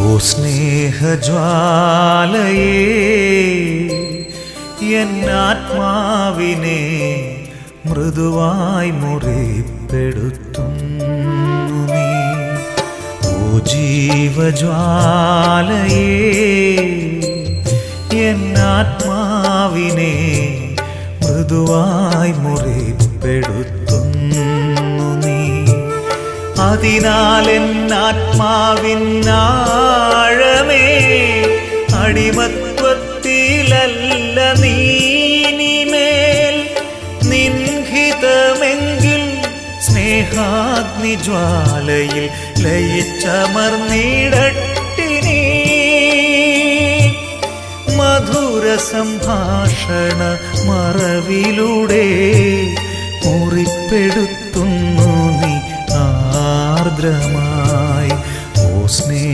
ഓ സ്നേഹജ്വാലയേ, എന്നാത്മാവിനെ മൃദുവായി മുറിപ്പെടുത്തുന്നു നീ. ഓ ജീവജ്വാലയേ, എന്നാത്മാവിനെ മൃദുവായി മുറിപ്പെടുത്തുന്നു നീ. അതിനാൽ എന്നാത്മാവിനാഴമേ, അടിമത്വത്തിലല്ല നീനിമേൽ. നിൻഹിതമെങ്കിൽ സ്നേഹാഗ്നിജ്വാലയിൽ ലയിച്ചമർന്നിടട്ടിനീ. മധുര സംഭാഷണ മറവിലൂടെ മുറിപ്പെടുത്തുന്നു നീ ആർദ്രമായി. ഓ സ്നേഹ